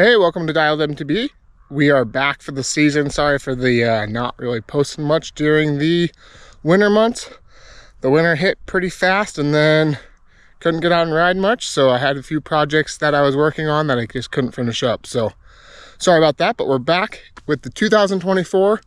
Hey, welcome to Dialed MTB. We are back for the season. Sorry for the not really posting much during the winter months. The winter hit pretty fast and then couldn't get out and ride much, so I had a few projects that I was working on that I just couldn't finish up. So sorry about that, but we're back with the 2024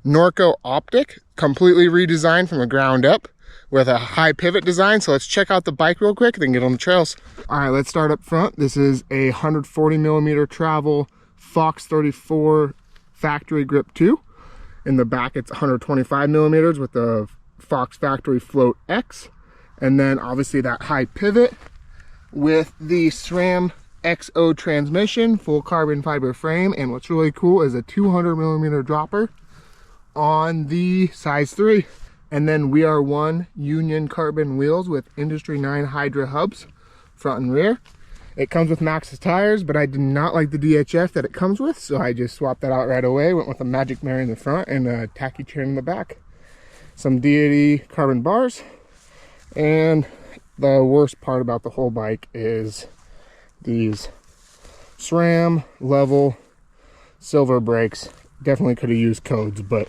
Norco Optic, completely redesigned from the ground up with a high pivot design. So let's check out the bike real quick, then get on the trails. All right, let's start up front. This is a 140 millimeter travel Fox 34 factory grip 2. In the back, it's 125 millimeters with the Fox factory float X. And then obviously that high pivot with the SRAM XO transmission, full carbon fiber frame. And what's really cool is a 200 millimeter dropper on the size 3. And then we are one union carbon wheels with Industry 9 Hydra hubs, front and rear. It comes with Maxxis tires, but I did not like the DHF that it comes with, so I just swapped that out right away. Went with a Magic Mary in the front and a tacky chain in the back. Some Deity carbon bars. And the worst part about the whole bike is these SRAM level silver brakes. Definitely could have used codes, but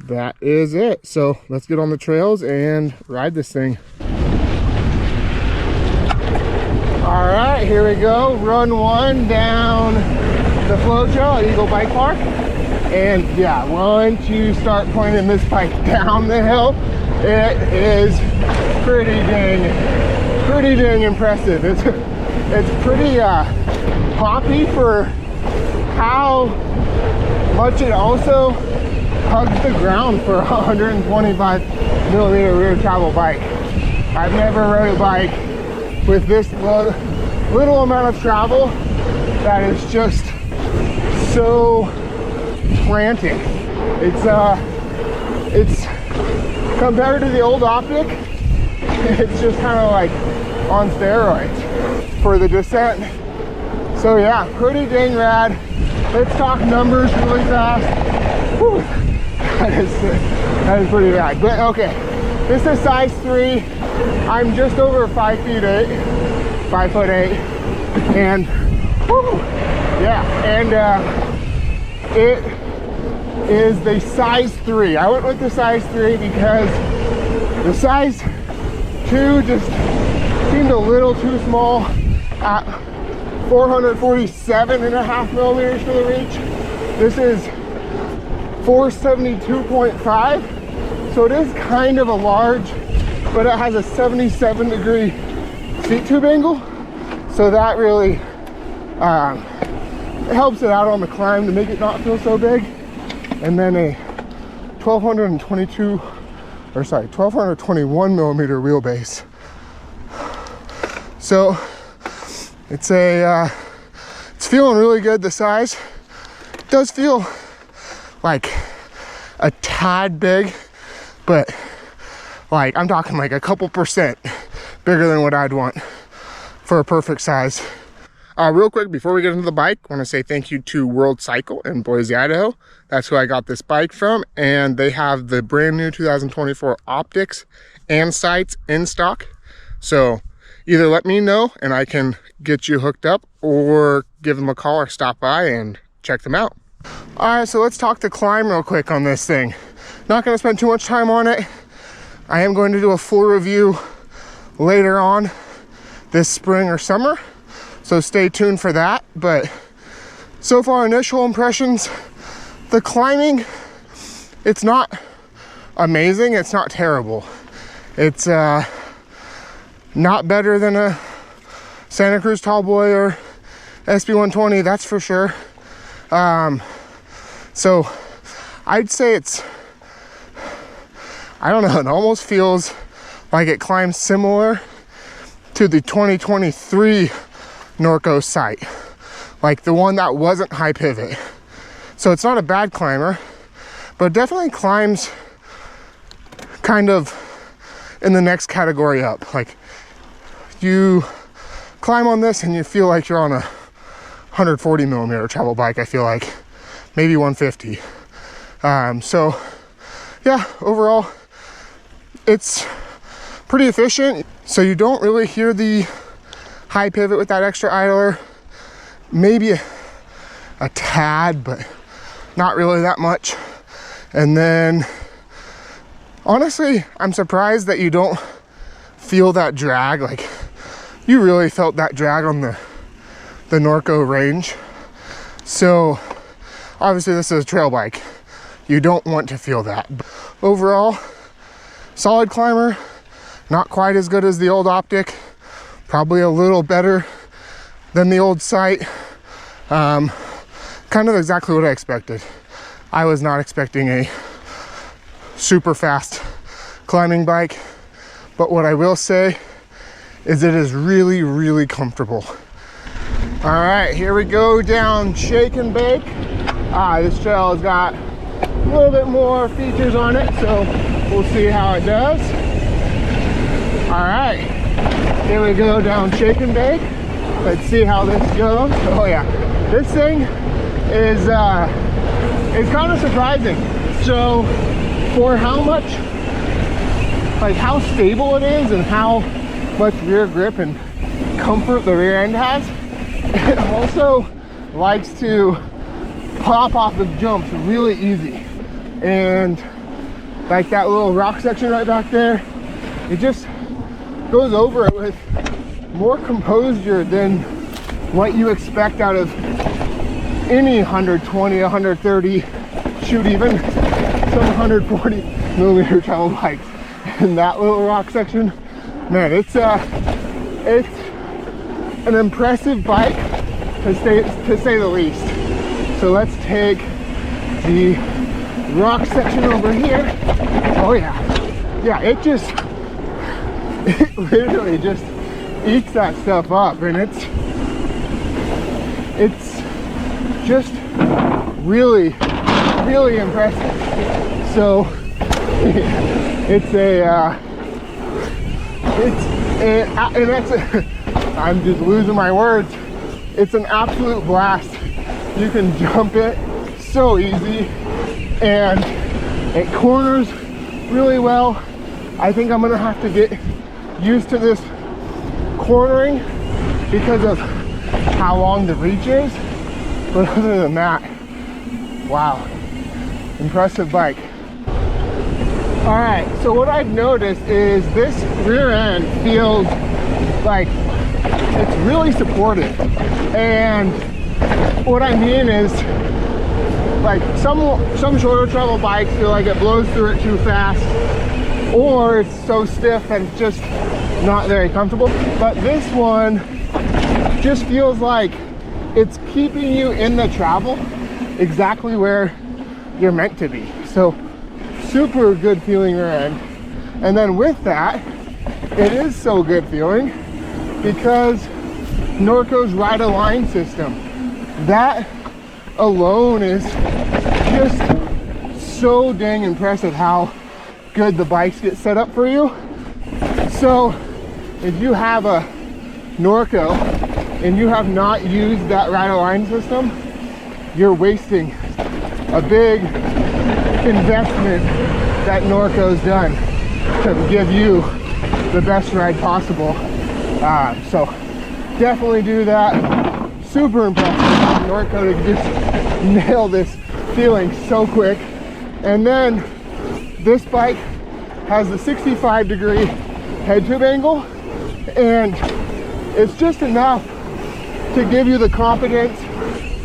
that is it. So let's get on the trails and ride this thing. All right, here we go. Run one down the flow trail at Eagle Bike Park. And yeah, once you start pointing this bike down the hill, it is pretty dang impressive. It's pretty poppy for how much it also hugs the ground for a 125 millimeter rear travel bike. I've never rode a bike with this little amount of travel that is just so frantic. It's compared to the old Optic, it's just kind of like on steroids for the descent. So yeah, pretty dang rad. Let's talk numbers really fast. Whew. That is pretty rad. But okay, this is size 3. I'm just over 5 feet 8, 5'8", and whew, yeah, and it is the size 3. I went with the size 3 because the size 2 just seemed a little too small at 447.5 millimeters for the reach. This is 472.5, so it is kind of a large, but it has a 77-degree seat tube angle, so that really helps it out on the climb to make it not feel so big. And then a 1221 millimeter wheelbase. So it's feeling really good. The size does feel like a tad big, but like I'm talking like a couple percent bigger than what I'd want for a perfect size. Real quick before we get into the bike, I want to say thank you to World Cycle in Boise, Idaho. That's who I got this bike from, and they have the brand new 2024 optics and sights in stock. So either let me know and I can get you hooked up, or give them a call or stop by and check them out. All right, so let's talk the climb real quick on this thing. Not going to spend too much time on it. I am going to do a full review later on this spring or summer, so stay tuned for that. But so far, initial impressions, the climbing, it's not amazing, it's not terrible. It's not better than a Santa Cruz Tallboy or SB120, that's for sure. So I'd say it's, I don't know, it almost feels like it climbs similar to the 2023 Norco sight, like the one that wasn't high pivot. So it's not a bad climber, but it definitely climbs kind of in the next category up. Like you climb on this and you feel like you're on a 140 millimeter travel bike. I feel like maybe 150. So yeah, overall it's pretty efficient. So you don't really hear the high pivot with that extra idler. maybe a tad, but not really that much. And then honestly, I'm surprised that you don't feel that drag. Like, you really felt that drag on the Norco range. So obviously this is a trail bike, you don't want to feel that. Overall, solid climber, not quite as good as the old Optic, probably a little better than the old Sight. Kind of exactly what I expected. I was not expecting a super fast climbing bike, but what I will say is it is really, really comfortable. All right, here we go down Shake and Bake. This trail has got a little bit more features on it, so we'll see how it does. All right, here we go down Shake and Bake. Let's see how this goes. Oh yeah, this thing is kind of surprising. So for how much, like how stable it is and how much rear grip and comfort the rear end has, it also likes to pop off the jumps really easy. And like that little rock section right back there, it just goes over it with more composure than what you expect out of any 120, 130, shoot, even some 140 millimeter travel bikes. And that little rock section, man, it's an impressive bike to say the least. So let's take the rock section over here. Oh yeah, yeah, it literally just eats that stuff up, and it's just really, really impressive. So I'm just losing my words. It's an absolute blast. You can jump it so easy, and it corners really well. I think I'm gonna have to get used to this cornering because of how long the reach is. But other than that, wow, impressive bike. All right, so what I've noticed is this rear end feels like it's really supportive. And what I mean is, like some shorter travel bikes feel like it blows through it too fast, or it's so stiff and it's just not very comfortable. But this one just feels like it's keeping you in the travel exactly where you're meant to be. So super good feeling rear end. And then with that, it is so good feeling because Norco's ride align system, that alone is just so dang impressive how good the bikes get set up for you. So if you have a Norco and you have not used that ride align system, you're wasting a big investment that Norco's done to give you the best ride possible. So definitely do that. Super impressive. Norco to just nail this feeling so quick. And then this bike has the 65-degree head tube angle, and it's just enough to give you the confidence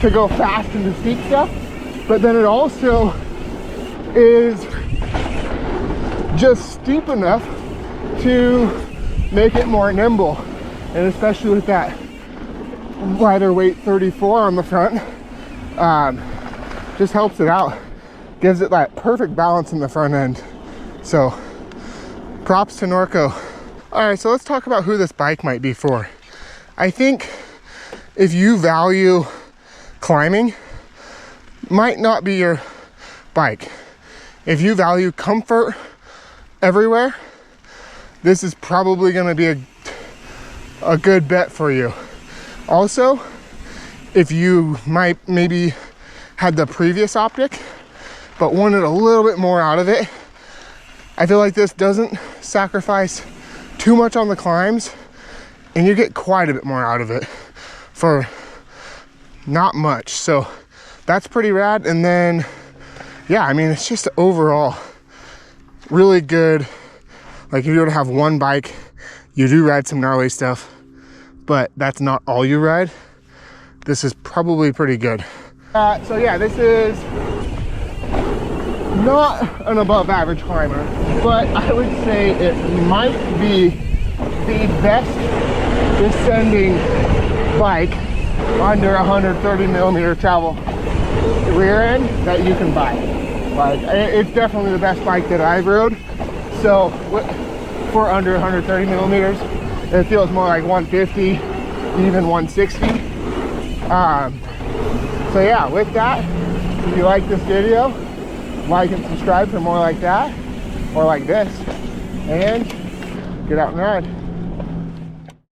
to go fast into steep stuff, but then it also is just steep enough to make it more nimble. And especially with that lighter weight 34 on the front, just helps it out, gives it that perfect balance in the front end. So props to Norco. All right, so let's talk about who this bike might be for. I think if you value climbing, might not be your bike. If you value comfort everywhere, this is probably going to be a good bet for you. Also, if you maybe had the previous Optic but wanted a little bit more out of it, I feel like this doesn't sacrifice too much on the climbs, and you get quite a bit more out of it for not much. So that's pretty rad. And then, yeah, I mean, it's just overall really good. Like if you were to have one bike, you do ride some gnarly stuff, but that's not all you ride. This is probably pretty good. So yeah, this is not an above average climber, but I would say it might be the best descending bike under 130 millimeter travel rear end that you can buy. Like, it's definitely the best bike that I've rode. So for under 130 millimeters, it feels more like 150, even 160. So yeah, with that, if you like this video, like and subscribe for more like that, or like this, and get out and ride.